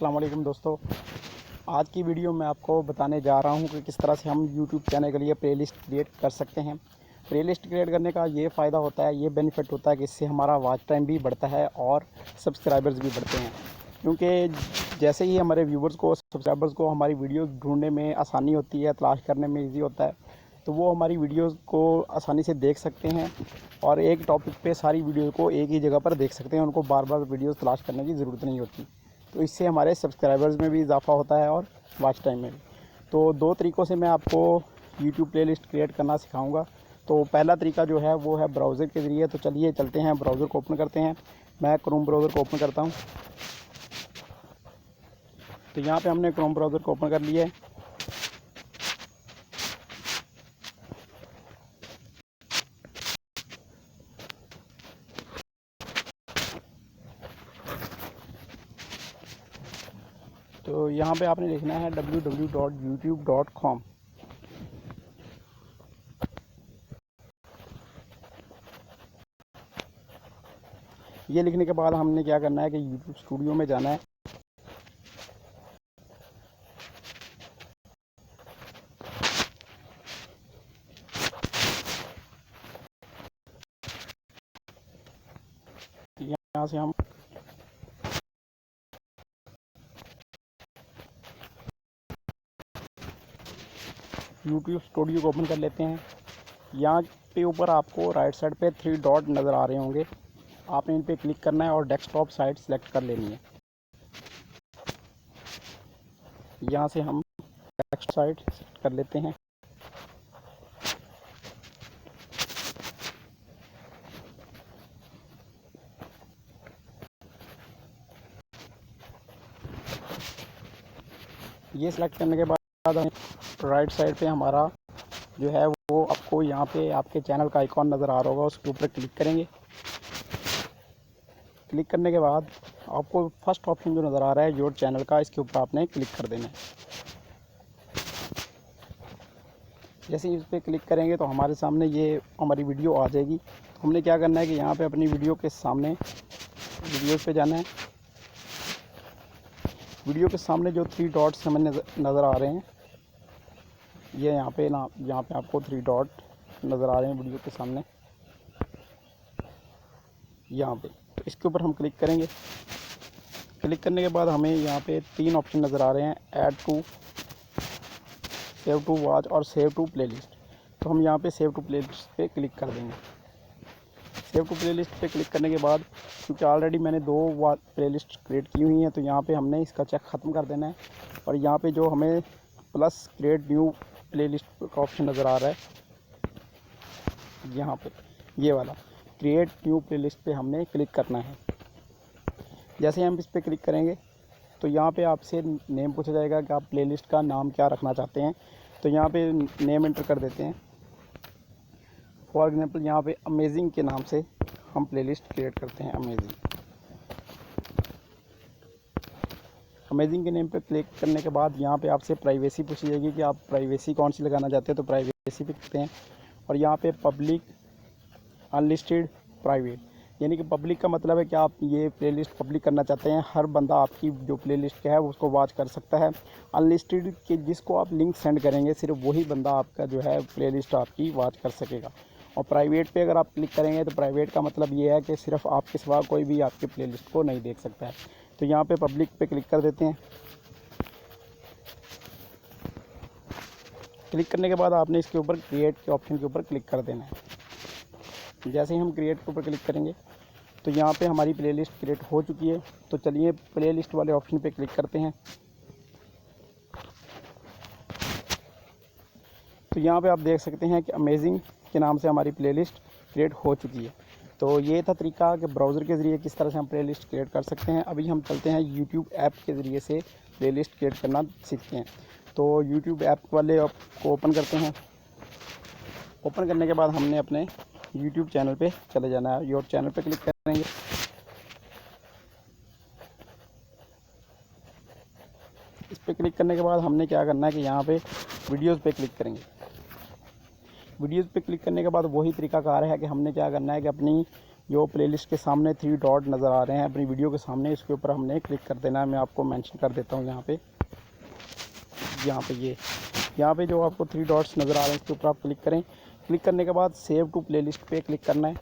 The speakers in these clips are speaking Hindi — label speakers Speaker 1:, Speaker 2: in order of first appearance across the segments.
Speaker 1: अस्सलाम वालेकुम दोस्तों। आज की वीडियो में आपको बताने जा रहा हूं कि किस तरह से हम YouTube चैनल के लिए प्लेलिस्ट क्रिएट कर सकते हैं। प्लेलिस्ट क्रिएट करने का ये फ़ायदा होता है, ये बेनिफिट होता है कि इससे हमारा वॉच टाइम भी बढ़ता है और सब्सक्राइबर्स भी बढ़ते हैं। क्योंकि जैसे ही हमारे व्यूवर्स को, सब्सक्राइबर्स को हमारी वीडियो ढूंढने में आसानी होती है, तलाश करने में ईजी होता है, तो वो हमारी वीडियोज़ को आसानी से देख सकते हैं और एक टॉपिक पे सारी वीडियो को एक ही जगह पर देख सकते हैं। उनको बार बार वीडियोज़ तलाश करने की ज़रूरत नहीं होती। तो इससे हमारे सब्सक्राइबर्स में भी इजाफा होता है और वॉच टाइम में भी। तो दो तरीक़ों से मैं आपको यूट्यूब प्लेलिस्ट क्रिएट करना सिखाऊंगा। तो पहला तरीका जो है वो है ब्राउज़र के ज़रिए। तो चलिए चलते हैं, ब्राउज़र को ओपन करते हैं। मैं क्रोम ब्राउज़र को ओपन करता हूँ। तो यहाँ पे हमने क्रोम ब्राउज़र को ओपन कर लिया है। तो यहाँ पे आपने लिखना है www.youtube.com। ये लिखने के बाद हमने क्या करना है कि YouTube स्टूडियो में जाना है। यहाँ से हम YouTube स्टूडियो को ओपन कर लेते हैं। यहाँ पे ऊपर आपको राइट साइड पे 3 डॉट नज़र आ रहे होंगे। आपने इन पे क्लिक करना है और डेस्कटॉप साइट सेलेक्ट कर लेनी है। यहाँ से हम डेस्कटॉप साइट सेलेक्ट कर लेते हैं। ये सिलेक्ट करने के बाद राइट साइड पे हमारा जो है वो आपको यहाँ पे आपके चैनल का आइकॉन नज़र आ रहा होगा, उसके ऊपर क्लिक करेंगे। क्लिक करने के बाद आपको फर्स्ट ऑप्शन जो नज़र आ रहा है योर चैनल का, इसके ऊपर आपने क्लिक कर देना है। जैसे ही इस पर क्लिक करेंगे तो हमारे सामने ये हमारी वीडियो आ जाएगी। तो हमने क्या करना है कि यहाँ पे अपनी वीडियो के सामने वीडियोज़ पे जाना है। वीडियो के सामने जो 3 डॉट्स हमें नज़र आ रहे हैं, ये यहाँ पे आपको 3 डॉट नज़र आ रहे हैं वीडियो के सामने, यहाँ पे। तो इसके ऊपर हम क्लिक करेंगे। क्लिक करने के बाद हमें यहाँ पे 3 ऑप्शन नज़र आ रहे हैं, add to, save to watch और सेव टू प्लेलिस्ट। तो हम यहाँ पे सेव टू प्लेलिस्ट पे क्लिक कर देंगे। सेव टू प्लेलिस्ट पे क्लिक करने के बाद, क्योंकि ऑलरेडी मैंने 2 प्लेलिस्ट क्रिएट की हुई हैं, तो यहाँ पे हमने इसका चेक ख़त्म कर देना है। और यहाँ पे जो हमें प्लस क्रिएट न्यू प्लेलिस्ट का ऑप्शन नज़र आ रहा है, यहाँ पे ये वाला क्रिएट न्यू प्लेलिस्ट पे हमने क्लिक करना है। जैसे ही हम इस पर क्लिक करेंगे तो यहाँ पे आपसे नेम पूछा जाएगा कि आप प्लेलिस्ट का नाम क्या रखना चाहते हैं। तो यहाँ पे नेम एंटर कर देते हैं। फॉर एग्ज़ाम्पल यहाँ पे अमेजिंग के नाम से हम प्लेलिस्ट क्रिएट करते हैं। अमेजिंग के नेम पे क्लिक करने के बाद यहाँ पे आपसे प्राइवेसी पूछी जाएगी कि आप प्राइवेसी कौन सी लगाना चाहते हैं। तो प्राइवेसी पे करते हैं और यहाँ पे पब्लिक, अनलिस्टेड, प्राइवेट, यानी कि पब्लिक का मतलब है कि आप ये प्लेलिस्ट पब्लिक करना चाहते हैं, हर बंदा आपकी जो प्लेलिस्ट है उसको वॉच कर सकता है। अनलिस्टेड के जिसको आप लिंक सेंड करेंगे सिर्फ वही बंदा आपका जो है प्लेलिस्ट आपकी वॉच कर सकेगा। और प्राइवेट पे अगर आप क्लिक करेंगे तो प्राइवेट का मतलब ये है कि सिर्फ आपके सिवा कोई भी आपकी प्लेलिस्ट को नहीं देख सकता है। तो यहाँ पे पब्लिक पे क्लिक कर देते हैं। क्लिक करने के बाद आपने इसके ऊपर क्रिएट के ऑप्शन के ऊपर क्लिक कर देना है। जैसे ही हम क्रिएट के ऊपर क्लिक करेंगे तो यहाँ पे हमारी प्लेलिस्ट क्रिएट हो चुकी है। तो चलिए प्लेलिस्ट वाले ऑप्शन पे क्लिक करते हैं। तो यहाँ पे आप देख सकते हैं कि अमेजिंग के नाम से हमारी प्लेलिस्ट क्रिएट हो चुकी है। तो ये था तरीका कि ब्राउज़र के ज़रिए किस तरह से हम प्लेलिस्ट क्रिएट कर सकते हैं। अभी हम चलते हैं यूट्यूब ऐप के ज़रिए से प्लेलिस्ट क्रिएट करना सीखते हैं। तो यूट्यूब ऐप वाले को ओपन करते हैं। ओपन करने के बाद हमने अपने यूट्यूब चैनल पे चले जाना है। योर चैनल पे क्लिक करेंगे। इस पर क्लिक करने के बाद हमने क्या करना है कि यहाँ पे वीडियोज़ पे क्लिक करेंगे। वीडियोज़ पे क्लिक करने के बाद वही तरीका कार है कि हमने क्या करना है कि अपनी जो प्लेलिस्ट के सामने 3 डॉट नज़र आ रहे हैं अपनी वीडियो के सामने, इसके ऊपर हमने क्लिक कर देना है। मैं आपको मेंशन कर देता हूँ यहाँ पे यहाँ पे जो आपको 3 डॉट्स नज़र आ रहे हैं इसके ऊपर आप क्लिक करें। क्लिक करने के बाद सेव टू प्लेलिस्ट पे क्लिक करना है।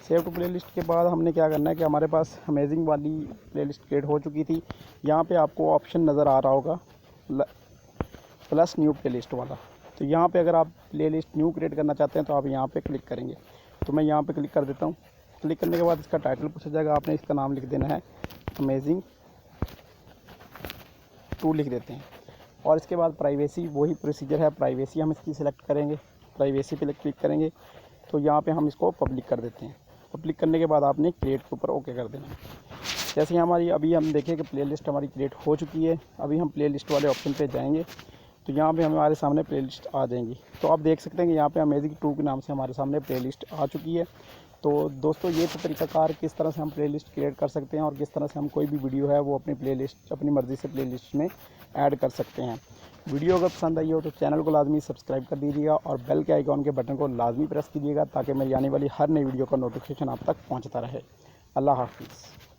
Speaker 1: सेव टू प्लेलिस्ट के बाद हमने क्या करना है कि हमारे पास अमेजिंग वाली प्लेलिस्ट क्रिएट हो चुकी थी। यहाँ पे आपको ऑप्शन नज़र आ रहा होगा प्लस न्यू प्लेलिस्ट वाला, तो यहाँ पे अगर आप प्लेलिस्ट न्यू क्रिएट करना चाहते हैं तो आप यहाँ पे क्लिक करेंगे। तो मैं यहाँ पे क्लिक कर देता हूँ। क्लिक करने के बाद इसका टाइटल पूछा जाएगा, आपने इसका नाम लिख देना है अमेजिंग 2 लिख देते हैं। और इसके बाद प्राइवेसी वही प्रोसीजर है, प्राइवेसी हम इसकी सिलेक्ट करेंगे। प्राइवेसी पे क्लिक करेंगे तो यहाँ पे हम इसको पब्लिक कर देते हैं। पब्लिक करने के बाद आपने क्रिएट के ऊपर ओके कर देना है। जैसे हमारी अभी हम देखें कि प्लेलिस्ट हमारी क्रिएट हो चुकी है। अभी हम प्लेलिस्ट वाले ऑप्शन पे जाएंगे तो यहाँ पे हमारे सामने प्लेलिस्ट आ जाएंगी। तो आप देख सकते हैं कि यहाँ पे अमेजिंग 2 के नाम से हमारे सामने प्लेलिस्ट आ चुकी है। तो दोस्तों ये तो तरीकाकार किस तरह से हम प्लेलिस्ट क्रिएट कर सकते हैं और किस तरह से हम कोई भी वीडियो है वो अपनी प्लेलिस्ट अपनी मर्ज़ी से प्लेलिस्ट में ऐड कर सकते हैं। वीडियो अगर पसंद आई हो तो चैनल को लाजमी सब्सक्राइब कर दीजिएगा और बेल के आइकॉन के बटन को लाजमी प्रेस कीजिएगा ताकि मेरी आने वाली हर नई वीडियो का नोटिफिकेशन आप तक पहुँचता रहे। अल्लाह हाफिज़।